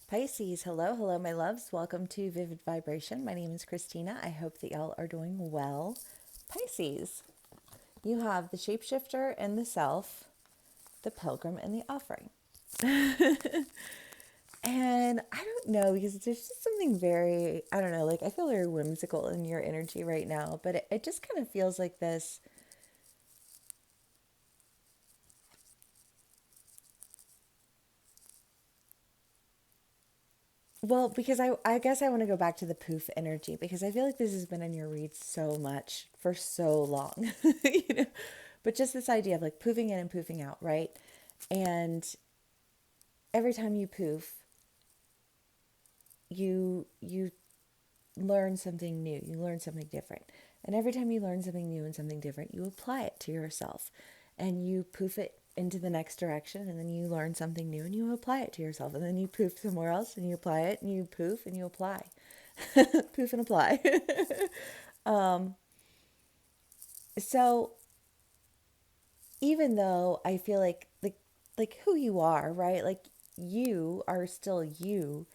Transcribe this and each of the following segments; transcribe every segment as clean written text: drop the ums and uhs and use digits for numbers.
Pisces, hello, hello, my loves. Welcome to Vivid Vibration. My name is Christina. I hope that y'all are doing well. Pisces, you have the shapeshifter and the self, the pilgrim and the offering. And I don't know, because there's just something very, I don't know, like I feel very whimsical in your energy right now, but it just kind of feels like this. Well, because I guess I want to go back to the poof energy because I feel like this has been in your reads so much for so long, you know. But just this idea of like poofing in and poofing out, right? And every time you poof, you learn something new. You learn something different. And every time you learn something new and something different, you apply it to yourself. And you poof it into the next direction, and then you learn something new and you apply it to yourself. And then you poof somewhere else and you apply it, and you poof and you apply. Poof and apply. So even though I feel like who you are, right? Like you are still you,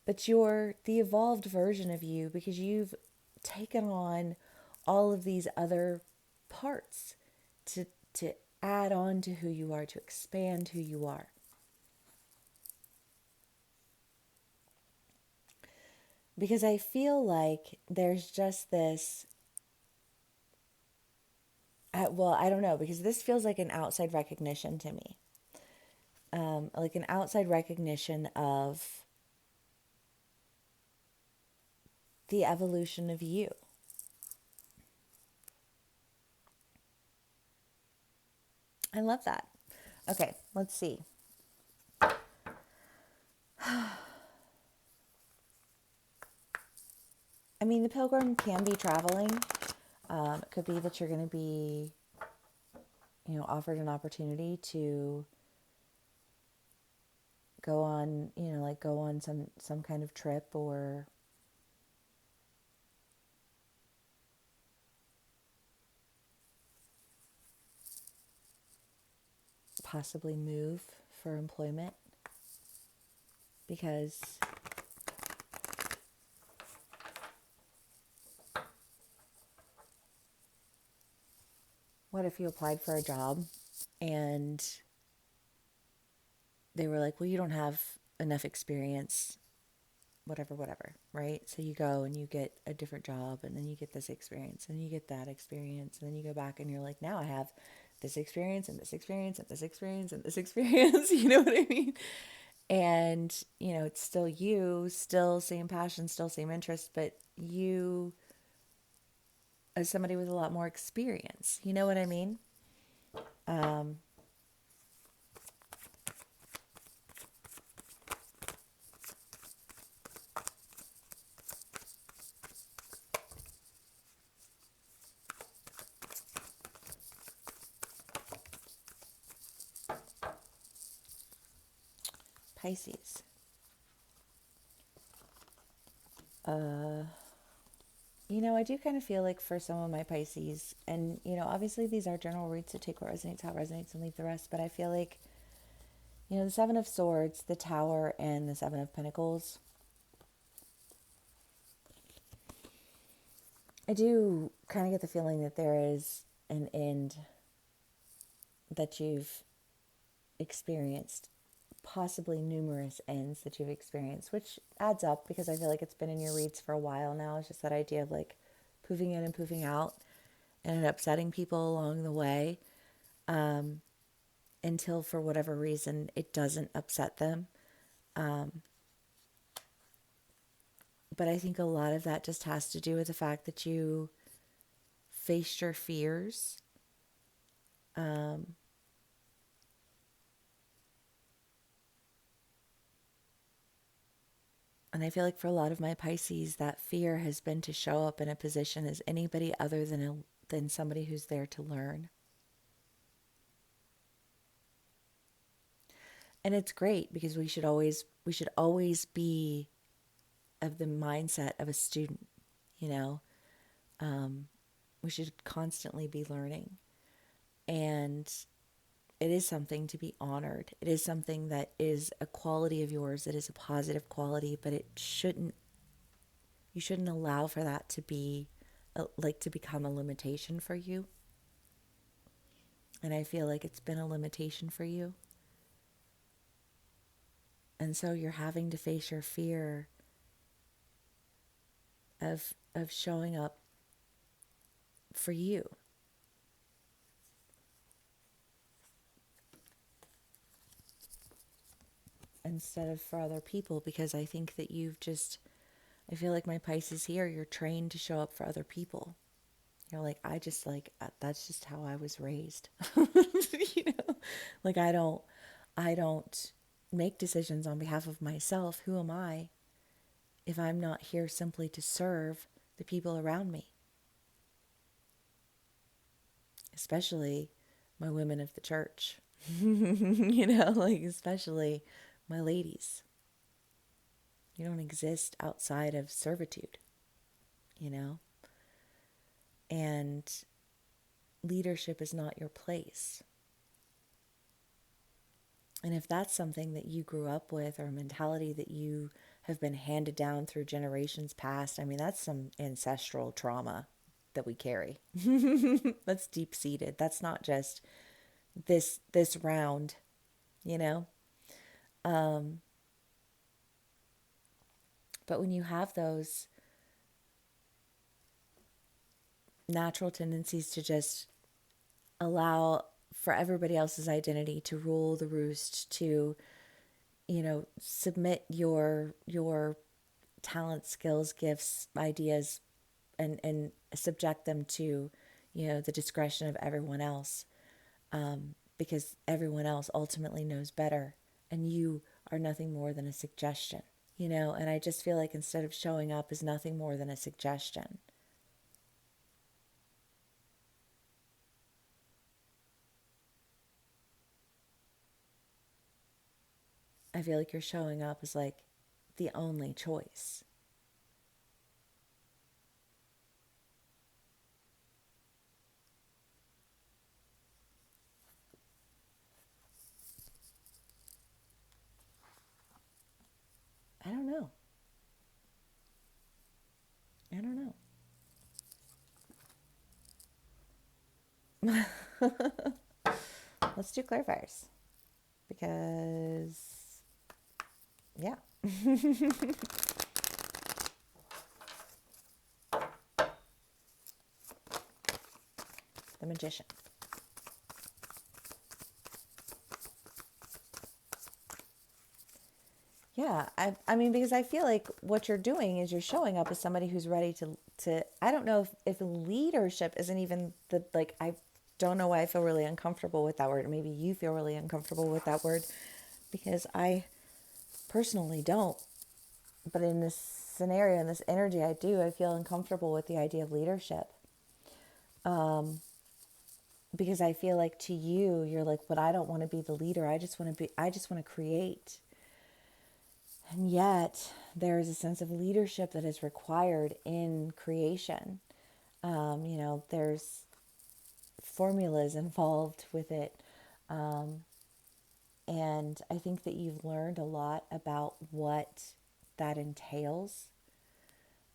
but you're the evolved version of you because you've taken on all of these other parts to to add on to who you are, to expand who you are. Because I feel like there's just this well, I don't know, because this feels like an outside recognition to me. Like an outside recognition of the evolution of you. I love that. Okay, let's see. I mean, the pilgrim can be traveling. It could be that you're going to be, offered an opportunity to go on, like go on some kind of trip or possibly move for employment because what if you applied for a job and they were like, well, you don't have enough experience, whatever, whatever, right? So you go and you get a different job and then you get this experience and you get that experience and then you go back and you're like, now I have this experience and this experience and this experience and this experience. You know what I mean? And, it's still you, still same passion, still same interest, but you as somebody with a lot more experience. You know what I mean? Um, Pisces. Uh, I do kind of feel like for some of my Pisces, and, obviously these are general reads, so take what resonates, how it resonates, and leave the rest. But I feel like, the Seven of Swords, the Tower, and the Seven of Pentacles, I do kind of get the feeling that there is an end that you've experienced, possibly numerous ends that you've experienced, which adds up because I feel like it's been in your reads for a while now. It's just that idea of like poofing in and poofing out and it upsetting people along the way, until for whatever reason it doesn't upset them. But I think a lot of that just has to do with the fact that you faced your fears. And I feel like for a lot of my Pisces, that fear has been to show up in a position as anybody other than somebody who's there to learn. And it's great because we should always be of the mindset of a student, you know. We should constantly be learning. And it is something to be honored. It is something that is a quality of yours. It is a positive quality, but you shouldn't allow for that to be like to become a limitation for you. And I feel like it's been a limitation for you. And so you're having to face your fear of showing up for you instead of for other people, because I think that I feel like my Pisces here, you're trained to show up for other people. You're like, that's just how I was raised. you know, like I don't make decisions on behalf of myself. Who am I if I'm not here simply to serve the people around me, especially my women of the church, like especially my ladies. You don't exist outside of servitude, you know, and leadership is not your place. And if that's something that you grew up with or a mentality that you have been handed down through generations past, I mean, that's some ancestral trauma that we carry. That's deep seated. That's not just this round, you know? But when you have those natural tendencies to just allow for everybody else's identity to rule the roost, to, submit your talent, skills, gifts, ideas, and subject them to, the discretion of everyone else, because everyone else ultimately knows better, and you are nothing more than a suggestion, and I just feel like instead of showing up as nothing more than a suggestion, I feel like you're showing up as like the only choice. I don't know. I don't know. Let's do clarifiers because, yeah. The Magician. Yeah, I mean, because I feel like what you're doing is you're showing up as somebody who's ready to I don't know if leadership isn't even like, I don't know why I feel really uncomfortable with that word. Maybe you feel really uncomfortable with that word because I personally don't. But in this scenario, in this energy, I do. I feel uncomfortable with the idea of leadership. Because I feel like to you, you're like, but I don't want to be the leader. I just want to create. And yet, there is a sense of leadership that is required in creation. There's formulas involved with it. And I think that you've learned a lot about what that entails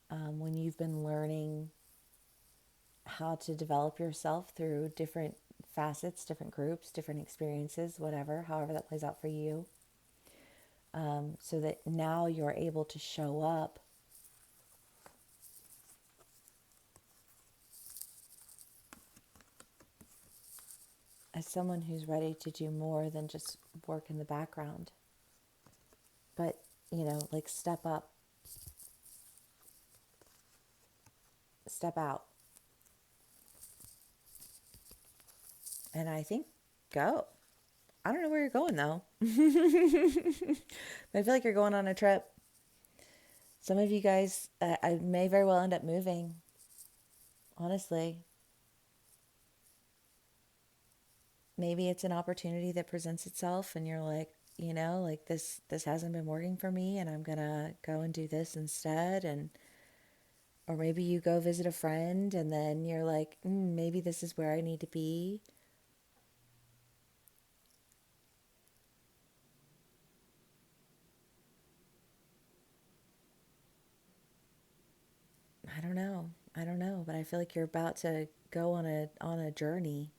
when you've been learning how to develop yourself through different facets, different groups, different experiences, whatever, however that plays out for you. So that now you're able to show up as someone who's ready to do more than just work in the background. But, like step up, step out. And I think go. I don't know where you're going though. But I feel like you're going on a trip. Some of you guys, I may very well end up moving. Honestly, maybe it's an opportunity that presents itself and you're like, like this hasn't been working for me and I'm gonna go and do this instead. And or maybe you go visit a friend and then you're like, maybe this is where I need to be. I don't know. I don't know, but I feel like you're about to go on a journey.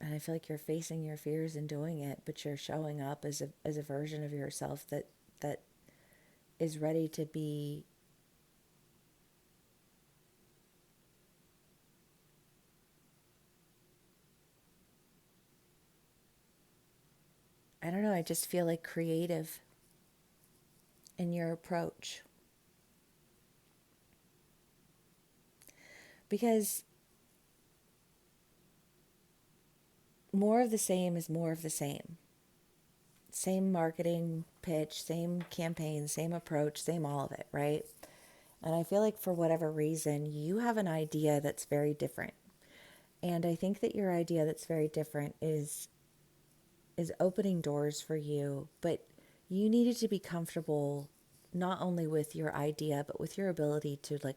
And I feel like you're facing your fears and doing it, but you're showing up as a version of yourself that is ready to be. I don't know, I just feel like creative in your approach. Because more of the same is more of the same. Same marketing pitch, same campaign, same approach, same all of it, right? And I feel like for whatever reason, you have an idea that's very different. And I think that your idea that's very different is opening doors for you, but you needed to be comfortable not only with your idea, but with your ability to like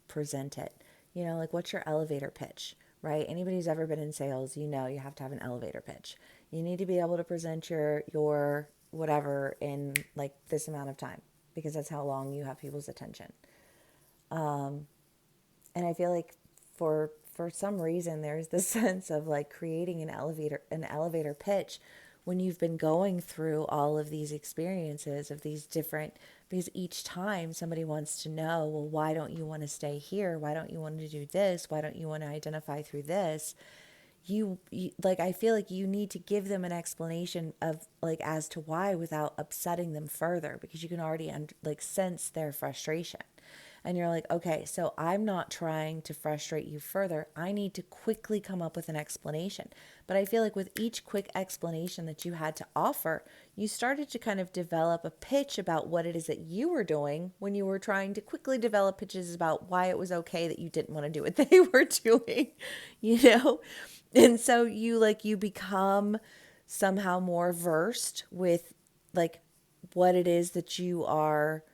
present it. You know, like what's your elevator pitch, right? Anybody who's ever been in sales, you know you have to have an elevator pitch. You need to be able to present your whatever in like this amount of time because that's how long you have people's attention. And I feel like for some reason there's this sense of like creating an elevator pitch when you've been going through all of these experiences of these different, because each time somebody wants to know, well, why don't you want to stay here, why don't you want to do this, why don't you want to identify through this, you like, I feel like you need to give them an explanation of like as to why without upsetting them further, because you can already like sense their frustration. And you're like, okay, so I'm not trying to frustrate you further. I need to quickly come up with an explanation. But I feel like with each quick explanation that you had to offer, you started to kind of develop a pitch about what it is that you were doing when you were trying to quickly develop pitches about why it was okay that you didn't want to do what they were doing, you know? And so you become somehow more versed with like what it is that you are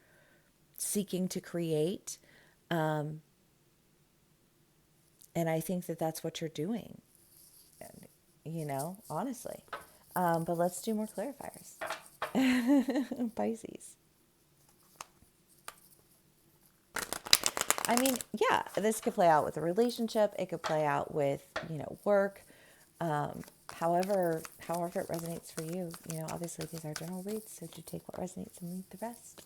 seeking to create. And I think that that's what you're doing, you know, honestly. But let's do more clarifiers. Pisces. I mean, yeah, this could play out with a relationship. It could play out with, you know, work. However it resonates for you. You know, obviously these are general reads, so you take what resonates and leave the rest.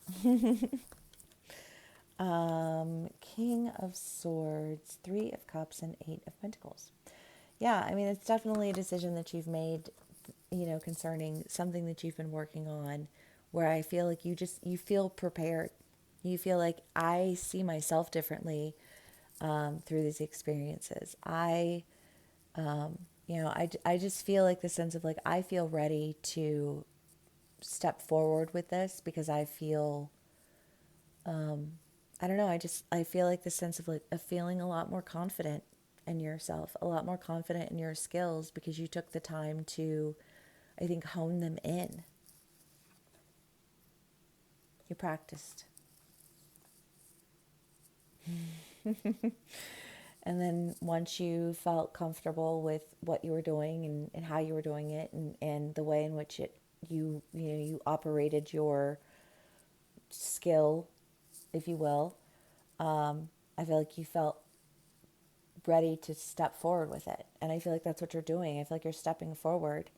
King of Swords, Three of Cups, and Eight of Pentacles. Yeah, I mean, it's definitely a decision that you've made, you know, concerning something that you've been working on, where I feel like you feel prepared. You feel like I see myself differently through these experiences. I just feel like the sense of like, I feel ready to step forward with this because I feel, I don't know, I feel like the sense of like, of feeling a lot more confident in yourself, a lot more confident in your skills because you took the time to, I think, hone them in. You practiced. And then once you felt comfortable with what you were doing and how you were doing it and the way in which you operated your skill, if you will, I feel like you felt ready to step forward with it. And I feel like that's what you're doing. I feel like you're stepping forward.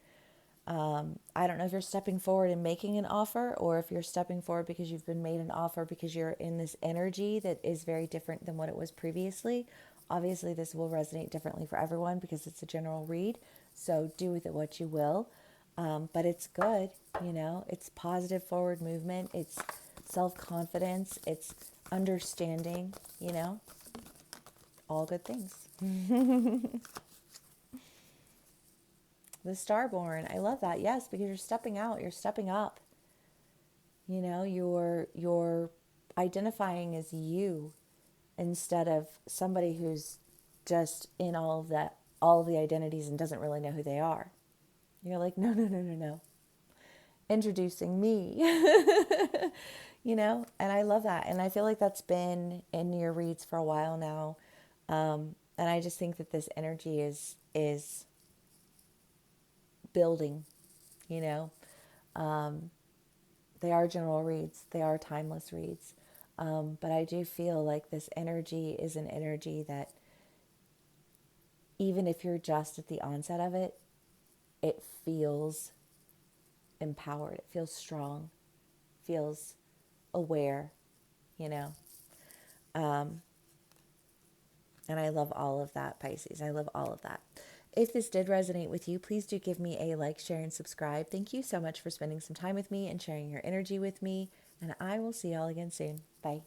I don't know if you're stepping forward and making an offer or if you're stepping forward because you've been made an offer because you're in this energy that is very different than what it was previously. Obviously, this will resonate differently for everyone because it's a general read. So do with it what you will. But it's good, you know, it's positive forward movement. It's self-confidence. It's understanding, you know, all good things. The Starborn, I love that. Yes, because you're stepping out, you're stepping up. You know, you're identifying as you instead of somebody who's just in all of the identities and doesn't really know who they are. You're like, no, no, no, no, no. Introducing me. You know, and I love that. And I feel like that's been in your reads for a while now. And I just think that this energy is building, you know. They are general reads, they are timeless reads. But I do feel like this energy is an energy that, even if you're just at the onset of it, it feels empowered, it feels strong, feels aware, you know. And I love all of that, Pisces. I love all of that. If this did resonate with you, please do give me a like, share, and subscribe. Thank you so much for spending some time with me and sharing your energy with me. And I will see y'all again soon. Bye.